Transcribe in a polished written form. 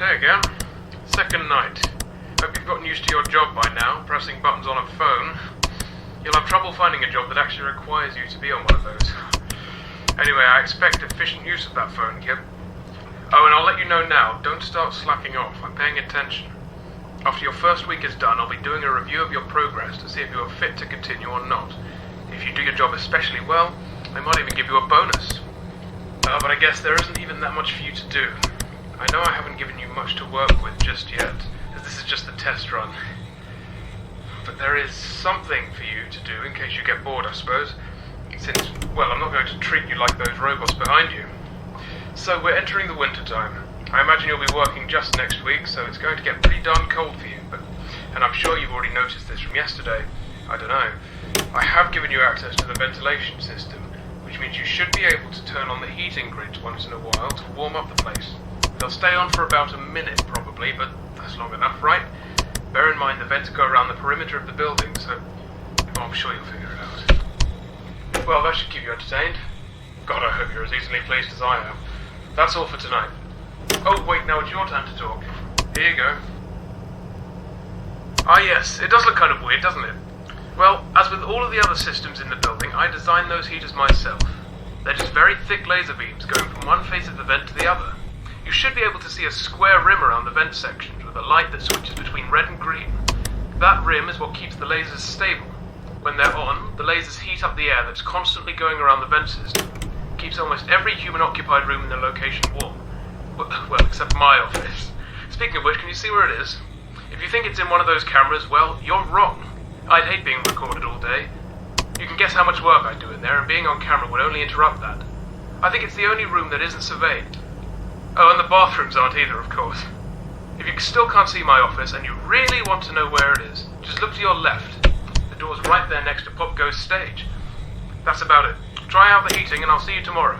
Hey again. Second night. Hope you've gotten used to your job by now, pressing buttons on a phone. You'll have trouble finding a job that actually requires you to be on one of those. Anyway, I expect efficient use of that phone, Kip. Oh, and I'll let you know now, don't start slacking off. I'm paying attention. After your first week is done, I'll be doing a review of your progress to see if you are fit to continue or not. If you do your job especially well, I might even give you a bonus. But I guess there isn't even that much for you to do. I know I haven't given you much to work with just yet, as this is just the test run. But there is something for you to do in case you get bored, I suppose. Since, well, I'm not going to treat you like those robots behind you. So we're entering the winter time. I imagine you'll be working just next week, so it's going to get pretty darn cold for you. And I'm sure you've already noticed this from yesterday. I don't know. I have given you access to the ventilation system, which means you should be able to turn on the heating grids once in a while to warm up the place. They'll stay on for about a minute probably, but that's long enough, right? Bear in mind the vents go around the perimeter of the building, so I'm sure you'll figure it out. Well, that should keep you entertained. God, I hope you're as easily pleased as I am. That's all for tonight. Oh, wait, now it's your time to talk. Here you go. Ah, yes, it does look kind of weird, doesn't it? Well, as with all of the other systems in the building, I designed those heaters myself. They're just very thick laser beams going from one face of the vent to the other. You should be able to see a square rim around the vent sections with a light that switches between red and green. That rim is what keeps the lasers stable. When they're on, the lasers heat up the air that's constantly going around the vent system. It keeps almost every human-occupied room in the location warm. Well, except my office. Speaking of which, can you see where it is? If you think it's in one of those cameras, well, you're wrong. I'd hate being recorded all day. You can guess how much work I do in there, and being on camera would only interrupt that. I think it's the only room that isn't surveyed. Oh, and the bathrooms aren't either, of course. If you still can't see my office, and you really want to know where it is, just look to your left. The door's right there next to PopGoes stage. That's about it. Try out the heating, and I'll see you tomorrow.